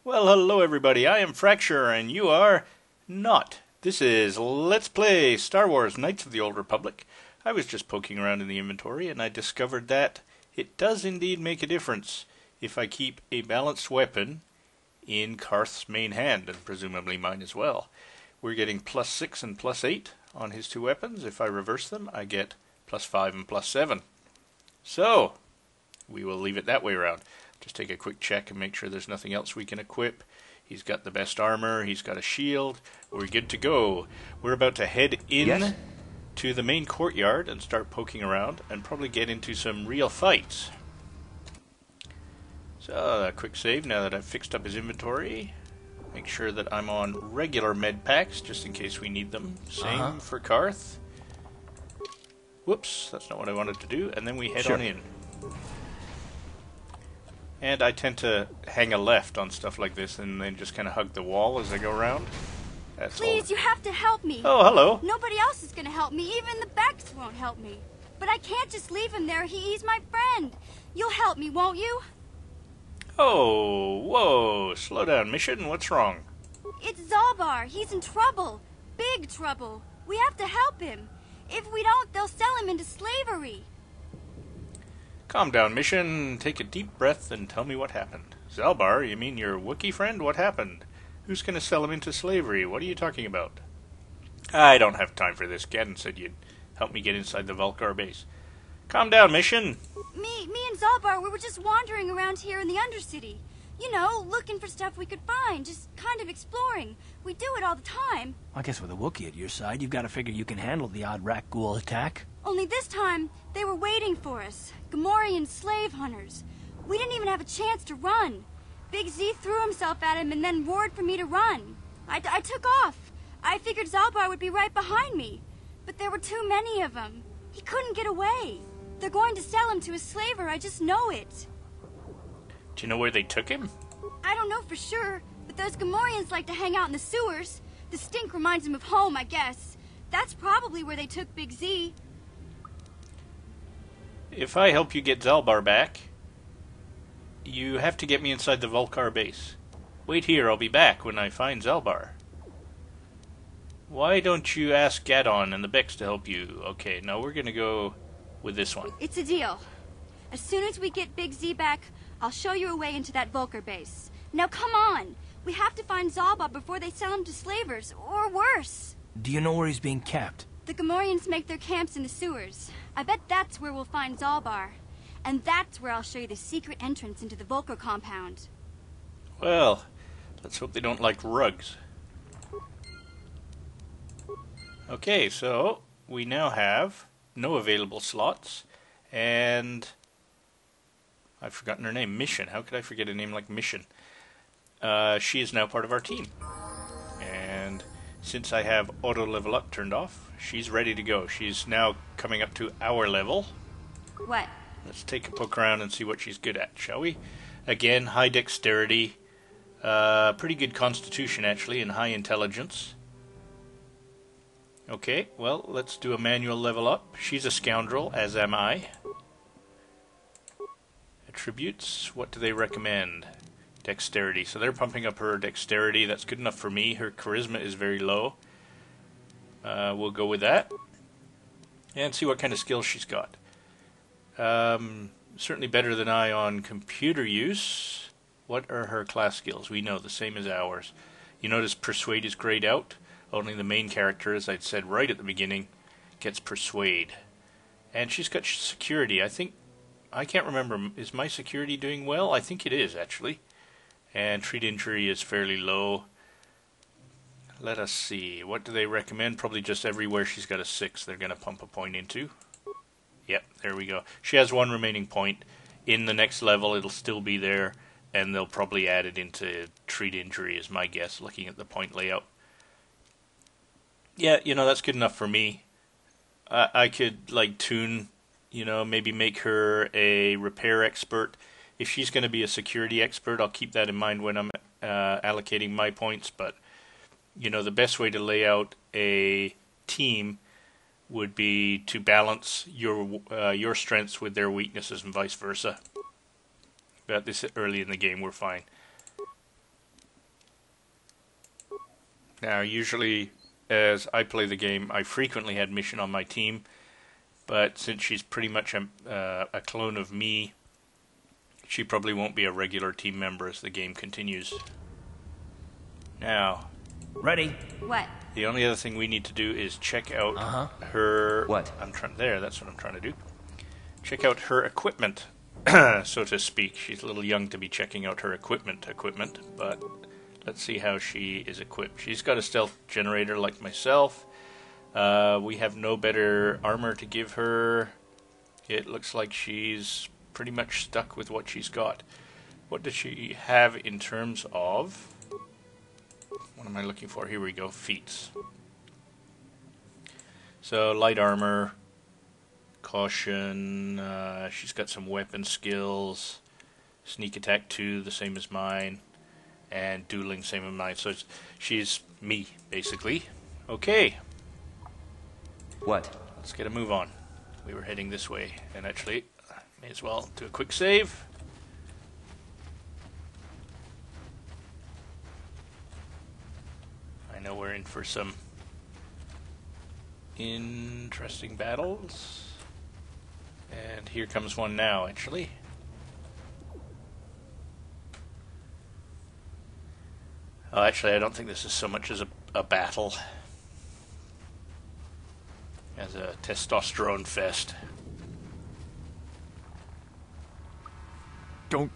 Well, hello everybody, I am Fracture, and you are not. This is Let's Play Star Wars Knights of the Old Republic. I was just poking around in the inventory, and I discovered that it does indeed make a difference if I keep a balanced weapon in Karth's main hand, and presumably mine as well. We're getting +6 and +8 on his two weapons. If I reverse them, I get +5 and +7. So, we will leave it that way around. Just take a quick check and make sure there's nothing else we can equip. He's got the best armor, he's got a shield, we're good to go. We're about to head in to the main courtyard and start poking around and probably get into some real fights. So, a quick save now that I've fixed up his inventory. Make sure that I'm on regular med packs just in case we need them. Same for Karth. Whoops, that's not what I wanted to do. And then we head on in. And I tend to hang a left on stuff like this and then just kind of hug the wall as I go around. That's Please, you have to help me. Oh, hello. Nobody else is going to help me. Even the Becks won't help me. But I can't just leave him there. He's my friend. You'll help me, won't you? Oh, whoa. Slow down, Mission. What's wrong? It's Zalbar. He's in trouble. Big trouble. We have to help him. If we don't, they'll sell him into slavery. Calm down, Mission. Take a deep breath and tell me what happened. Zalbar, you mean your Wookiee friend? What happened? Who's going to sell him into slavery? What are you talking about? I don't have time for this. Gadden said you'd help me get inside the Vulcar base. Calm down, Mission. Me and Zalbar, we were just wandering around here in the Undercity. You know, looking for stuff we could find, just kind of exploring. We do it all the time. I guess with a Wookiee at your side, you've got to figure you can handle the odd rat ghoul attack. Only this time, they were waiting for us. Gamorrean slave hunters. We didn't even have a chance to run. Big Z threw himself at him and then roared for me to run. I took off. I figured Zalbar would be right behind me. But there were too many of them. He couldn't get away. They're going to sell him to a slaver, I just know it. Do you know where they took him? I don't know for sure, but those Gamorreans like to hang out in the sewers. The stink reminds them of home, I guess. That's probably where they took Big Z. If I help you get Zalbar back, you have to get me inside the Vulcar base. Wait here, I'll be back when I find Zalbar. Why don't you ask Gadon and the Becks to help you? Okay, now we're gonna go with this one. It's a deal. As soon as we get Big Z back, I'll show you a way into that Vulcar base. Now come on! We have to find Zalbar before they sell him to slavers, or worse. Do you know where he's being kept? The Gamorreans make their camps in the sewers. I bet that's where we'll find Zalbar. And that's where I'll show you the secret entrance into the Vulcar compound. Well, let's hope they don't like rugs. Okay, so we now have no available slots, and I've forgotten her name. Mission. How could I forget a name like Mission? She is now part of our team. And since I have auto level up turned off, she's ready to go. She's now coming up to our level. What? Let's take a poke around and see what she's good at, shall we? Again, high dexterity, pretty good constitution actually, and high intelligence. Okay, well, let's do a manual level up. She's a scoundrel, as am I. Attributes, what do they recommend? Dexterity, so they're pumping up her dexterity. That's good enough for me. Her charisma is very low. We'll go with that. And see what kind of skills she's got. Certainly better than I on computer use. What are her class skills? We know, the same as ours. You notice Persuade is grayed out. Only the main character, as I'd said right at the beginning, gets Persuade. And she's got security. I can't remember, is my security doing well? I think it is, actually. And treat injury is fairly low. Let us see. What do they recommend? Probably just everywhere she's got a 6 they're going to pump a point into. Yep, there we go. She has 1 remaining point. In the next level it'll still be there, and they'll probably add it into treat injury is my guess, looking at the point layout. Yeah, you know, that's good enough for me. I could, like, tune, you know, maybe make her a repair expert. If she's going to be a security expert, I'll keep that in mind when I'm allocating my points. But, you know, the best way to lay out a team would be to balance your strengths with their weaknesses and vice versa. But this early in the game, we're fine. Now, usually, as I play the game, I frequently had Mission on my team, but since she's pretty much a clone of me, she probably won't be a regular team member as the game continues. Now, Ready? What? the only other thing we need to do is check out her... What? That's what I'm trying to do. Check out her equipment, so to speak. She's a little young to be checking out her equipment, but let's see how she is equipped. She's got a stealth generator like myself. We have no better armor to give her. It looks like she's pretty much stuck with what she's got. What does she have in terms of... What am I looking for? Here we go. Feats. So, light armor, caution, she's got some weapon skills, sneak attack 2, the same as mine, and dueling, same as mine. So, she's me, basically. Okay. What? Let's get a move on. We were heading this way, and actually, may as well do a quick save. I know we're in for some interesting battles. And here comes one now, actually. Oh, actually, I don't think this is so much as a battle as a testosterone fest. Don't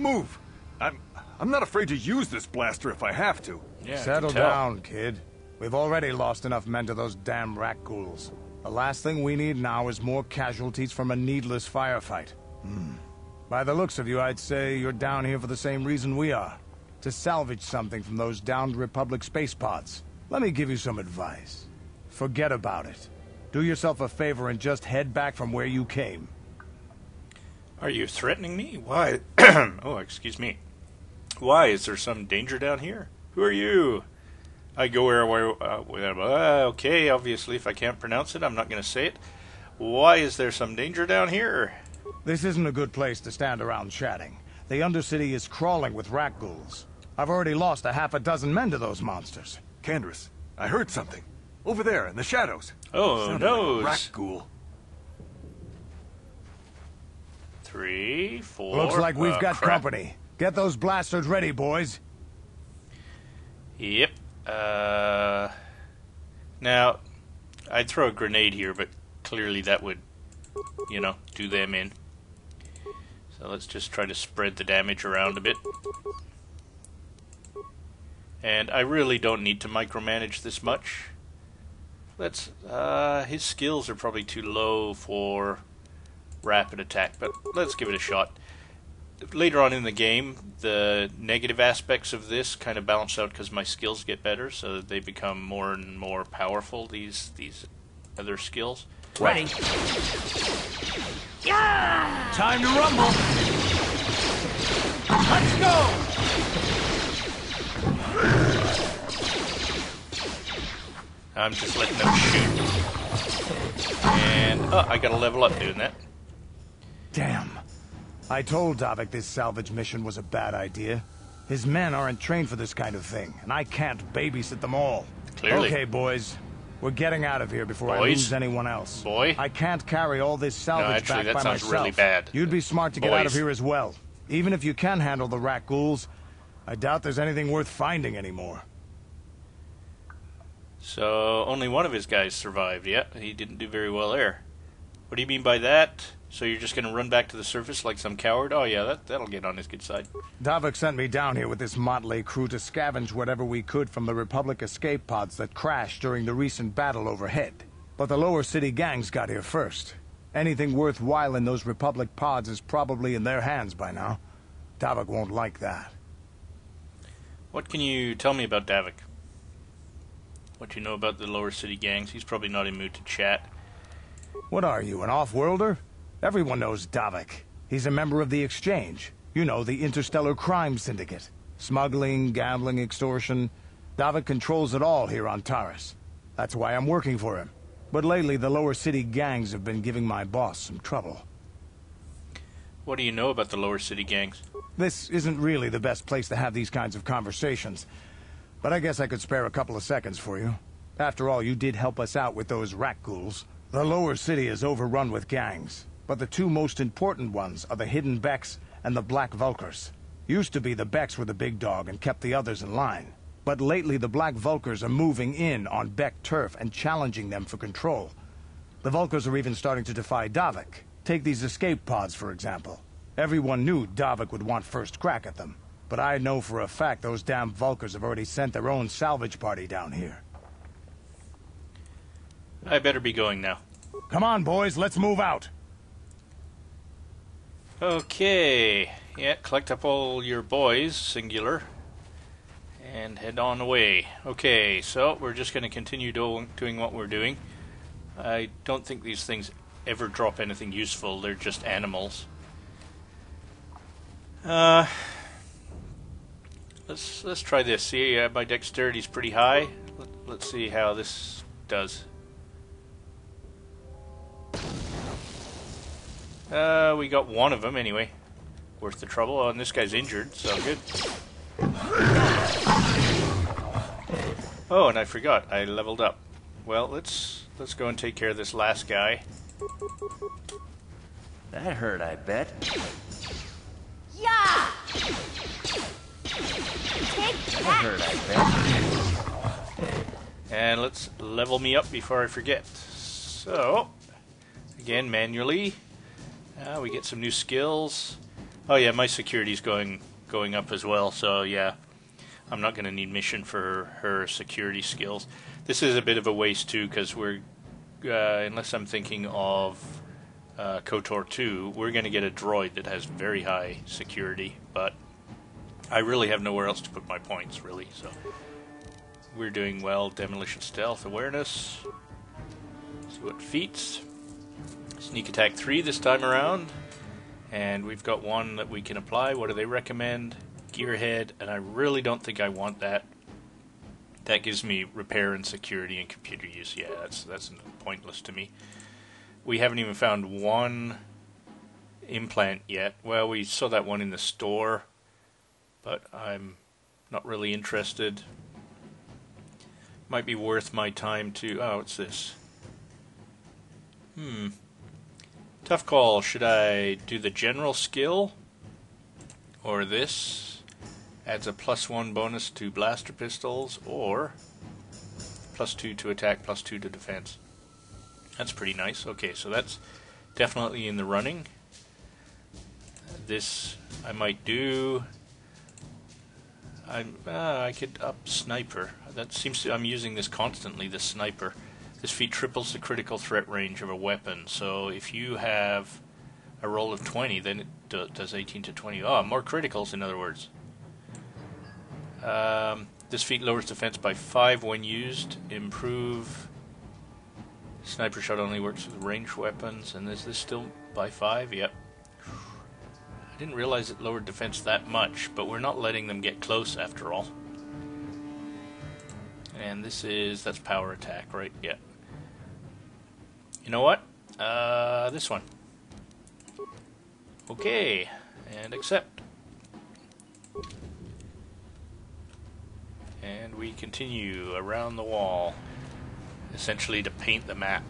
move. I'm not afraid to use this blaster if I have to. Yeah, Settle down, kid. We've already lost enough men to those damn rat ghouls. The last thing we need now is more casualties from a needless firefight. By the looks of you, I'd say you're down here for the same reason we are. To salvage something from those downed Republic space pods. Let me give you some advice. Forget about it. Do yourself a favor and just head back from where you came. Are you threatening me? Why? Oh, excuse me. Why? Is there some danger down here? Who are you? I go okay, obviously, if I can't pronounce it, I'm not going to say it. Why is there some danger down here? This isn't a good place to stand around chatting. The Undercity is crawling with rat ghouls. I've already lost a half a dozen men to those monsters. Candace, I heard something. Over there, in the shadows. Oh, Sounded no. like a rat ghoul. 3, 4... Looks like we've got crap. company. Get those blasters ready, boys. Yep. Now, I'd throw a grenade here, but clearly that would, do them in. So let's just try to spread the damage around a bit. And I really don't need to micromanage this much. His skills are probably too low for rapid attack, but let's give it a shot. Later on in the game, the negative aspects of this kind of balance out because my skills get better, so that they become more and more powerful, these other skills. Ready? Yeah! Time to rumble! Let's go! I'm just letting them shoot. And, I gotta level up doing that. Damn. I told Davik this salvage mission was a bad idea. His men aren't trained for this kind of thing, and I can't babysit them all. Clearly. Okay, boys. We're getting out of here before I Boys? lose anyone else. Boy? I can't carry all this salvage actually, back that by sounds myself. really bad. You'd be smart to get out of Boys. here as well. Even if you can handle the rat ghouls, I doubt there's anything worth finding anymore. So, only one of his guys survived. Yeah, he didn't do very well there. What do you mean by that? So you're just going to run back to the surface like some coward? Oh yeah, that'll get on his good side. Davik sent me down here with this motley crew to scavenge whatever we could from the Republic escape pods that crashed during the recent battle overhead. But the lower city gangs got here first. Anything worthwhile in those Republic pods is probably in their hands by now. Davik won't like that. What can you tell me about Davik? What you know about the lower city gangs? He's probably not in mood to chat. What are you, an off-worlder? Everyone knows Davik. He's a member of the Exchange. You know, the interstellar crime syndicate. Smuggling, gambling, extortion. Davik controls it all here on Taris. That's why I'm working for him. But lately, the lower city gangs have been giving my boss some trouble. What do you know about the lower city gangs? This isn't really the best place to have these kinds of conversations. but I guess I could spare a couple of seconds for you. After all, you did help us out with those rat ghouls. The lower city is overrun with gangs, but the two most important ones are the Hidden Becks and the Black Vulkars. Used to be the Becks were the big dog and kept the others in line. But lately the Black Vulkars are moving in on Beck turf and challenging them for control. The Vulkars are even starting to defy Davik. Take these escape pods, for example. Everyone knew Davik would want first crack at them. But I know for a fact those damn Vulkars have already sent their own salvage party down here. I better be going now. Come on, boys, let's move out. Okay. Yeah, collect up all your boys, singular, and head on away. Okay, so we're just going to continue doing what we're doing. I don't think these things ever drop anything useful. They're just animals. Let's try this. See, my dexterity's pretty high. Let's see how this does. We got one of them anyway. Worth the trouble. Oh, and this guy's injured, so good. Oh, and I forgot. I leveled up. Well, let's go and take care of this last guy. That hurt, I bet. Yeah! Take That that! hurt, I bet. And let's level me up before I forget. So, again, manually. We get some new skills. Oh yeah, my security's going up as well, so yeah. I'm not going to need mission for her security skills. This is a bit of a waste too, because we're, unless I'm thinking of KotOR 2, we're going to get a droid that has very high security, but I really have nowhere else to put my points, really, so. We're doing well. Demolition, stealth, awareness. See what feats. Sneak attack 3 this time around. And we've got one that we can apply. What do they recommend? Gearhead, and I really don't think I want that. That gives me repair and security and computer use. Yeah, that's pointless to me. We haven't even found one implant yet. Well, we saw that one in the store, but I'm not really interested. Might be worth my time to... Oh, what's this? Tough call. Should I do the general skill? Or this? Adds a +1 bonus to blaster pistols. Or +2 to attack, +2 to defense. That's pretty nice. Okay, so that's definitely in the running. This I might do... I could up sniper. That seems to... I'm using this constantly, the sniper. This feat triples the critical threat range of a weapon. So if you have a roll of 20, then it does 18 to 20. Oh, more criticals, in other words. This feat lowers defense by 5 when used. Improve. Sniper shot only works with ranged weapons. And is this still by 5? Yep. I didn't realize it lowered defense that much, but we're not letting them get close after all. And that's power attack, right? Yeah. You know what? This one. Okay, and accept. And we continue around the wall, essentially to paint the map.